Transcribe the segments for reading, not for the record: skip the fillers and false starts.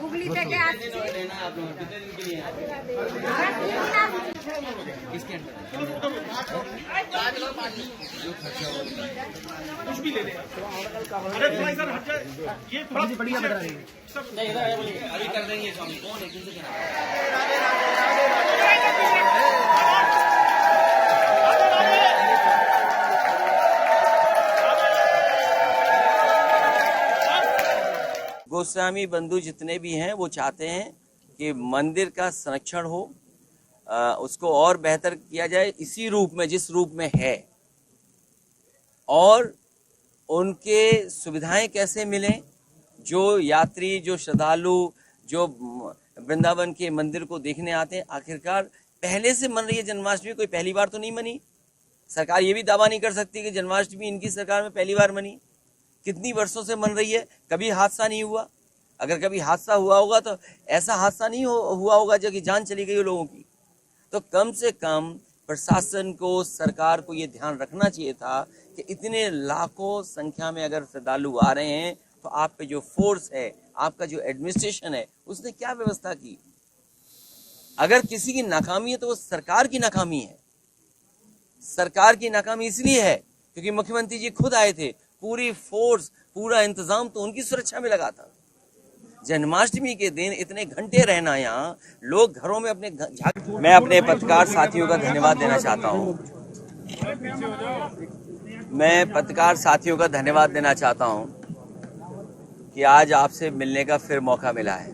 उगली पे क्या किसके अंदर कुछ भी ले ले। अरे थोड़ा इधर हट जाए, ये थोड़ा बढ़िया बता रही है। अभी कर देंगे स्वामी। कौन है किनसे कहना? गोस्वामी बंधु जितने भी हैं वो चाहते हैं कि मंदिर का संरक्षण हो, उसको और बेहतर किया जाए इसी रूप में जिस रूप में है, और उनके सुविधाएं कैसे मिलें। जो यात्री, जो श्रद्धालु, जो वृंदावन के मंदिर को देखने आते हैं, आखिरकार पहले से मन रही है जन्माष्टमी, कोई पहली बार तो नहीं मनी। सरकार ये भी दावा नहीं कर सकती कि जन्माष्टमी इनकी सरकार में पहली बार मनी। कितनी वर्षों से मन रही है, कभी हादसा नहीं हुआ। अगर कभी हादसा हुआ होगा तो ऐसा हादसा नहीं हुआ होगा जो कि जान चली गई हो लोगों की। तो कम से कम प्रशासन को, सरकार को ये ध्यान रखना चाहिए था कि इतने लाखों संख्या में अगर श्रद्धालु आ रहे हैं तो आप पे जो फोर्स है, आपका जो एडमिनिस्ट्रेशन है, उसने क्या व्यवस्था की। अगर किसी की नाकामी है तो वो सरकार की नाकामी है। सरकार की नाकामी इसलिए है क्योंकि मुख्यमंत्री जी खुद आए थे, पूरी फोर्स, पूरा इंतजाम तो उनकी सुरक्षा में लगा था। जन्माष्टमी के दिन इतने घंटे रहना, यहाँ लोग घरों में अपने मैं अपने पत्रकार साथियों का धन्यवाद देना चाहता हूँ। मैं पत्रकार साथियों का धन्यवाद देना चाहता हूँ कि आज आपसे मिलने का फिर मौका मिला है।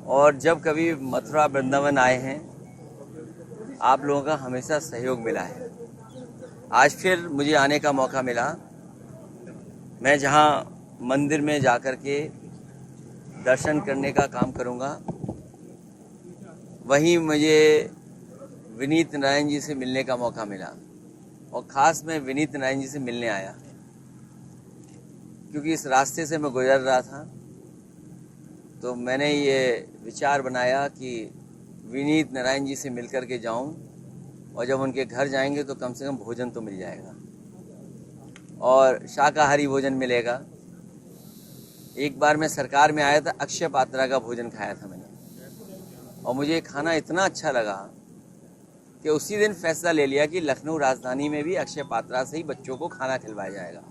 और जब कभी मथुरा वृंदावन आए हैं, आप लोगों का हमेशा सहयोग मिला है। आज फिर मुझे आने का मौका मिला। मैं जहाँ मंदिर में जाकर के दर्शन करने का काम करूँगा, वहीं मुझे विनीत नारायण जी से मिलने का मौका मिला। और ख़ास मैं विनीत नारायण जी से मिलने आया क्योंकि इस रास्ते से मैं गुजर रहा था, तो मैंने ये विचार बनाया कि विनीत नारायण जी से मिलकर के जाऊं, और जब उनके घर जाएंगे तो कम से कम भोजन तो मिल जाएगा और शाकाहारी भोजन मिलेगा। एक बार मैं सरकार में आया था, अक्षय पात्रा का भोजन खाया था मैंने, और मुझे खाना इतना अच्छा लगा कि उसी दिन फैसला ले लिया कि लखनऊ राजधानी में भी अक्षय पात्रा से ही बच्चों को खाना खिलवाया जाएगा।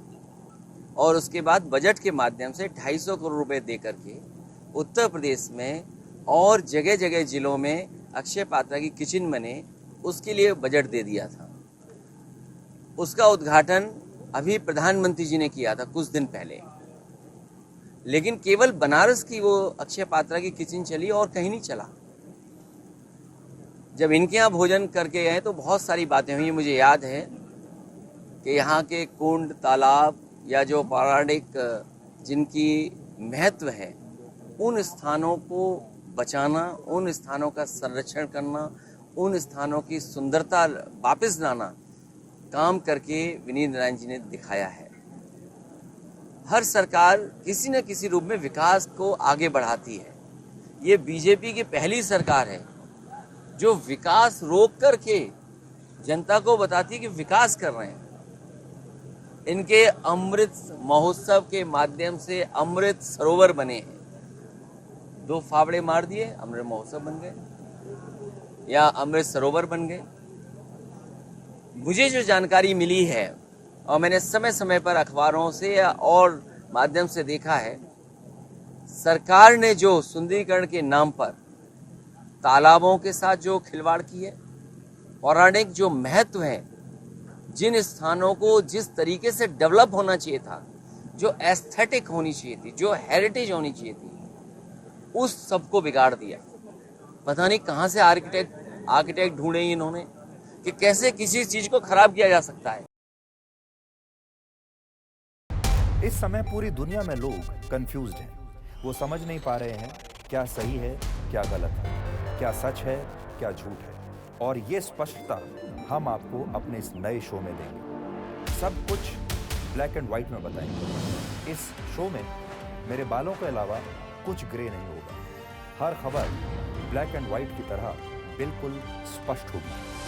और उसके बाद बजट के माध्यम से 250 करोड़ रुपए दे करके उत्तर प्रदेश में और जगह जगह जिलों में अक्षय पात्रा की किचन बने, उसके लिए बजट दे दिया था। उसका उद्घाटन अभी प्रधानमंत्री जी ने किया था कुछ दिन पहले, लेकिन केवल बनारस की वो अक्षय पात्रा की किचन चली और कहीं नहीं चला। जब इनके यहाँ भोजन करके गए तो बहुत सारी बातें हुई। मुझे याद है कि यहाँ के कुंड, तालाब या जो पौराणिक जिनकी महत्व है, उन स्थानों को बचाना, उन स्थानों का संरक्षण करना, उन स्थानों की सुंदरता वापस लाना काम करके विनीत नारायण जी ने दिखाया है। हर सरकार किसी न किसी रूप में विकास को आगे बढ़ाती है। ये बीजेपी की पहली सरकार है जो विकास रोक करके जनता को बताती है कि विकास कर रहे हैं। इनके अमृत महोत्सव के माध्यम से अमृत सरोवर बने हैं। 2 फावड़े मार दिए, अमृत महोत्सव बन गए या अमृत सरोवर बन गए। मुझे जो जानकारी मिली है और मैंने समय समय पर अखबारों से या और माध्यम से देखा है, सरकार ने जो सुंदरीकरण के नाम पर तालाबों के साथ जो खिलवाड़ की है, पौराणिक जो महत्व है, जिन स्थानों को जिस तरीके से डेवलप होना चाहिए था, जो एस्थेटिक होनी चाहिए थी, जो हेरिटेज होनी चाहिए थी, उस सब को बिगाड़ दिया। पता नहीं कहाँ से आर्किटेक्ट ढूंढे इन्होंने कि कैसे किसी चीज को खराब किया जा सकता है। इस समय पूरी दुनिया में लोग कंफ्यूज्ड हैं। वो समझ नहीं पा रहे हैं क्या सही है, क्या गलत है, क्या सच है, क्या झूठ है। और ये स्पष्टता हम आपको अपने इस नए शो में देंगे। सब कुछ ब्लैक एंड व्हाइट में बताएंगे। इस शो में मेरे बालों के अलावा कुछ ग्रे नहीं होगा। हर खबर ब्लैक एंड व्हाइट की तरह बिल्कुल स्पष्ट होगी।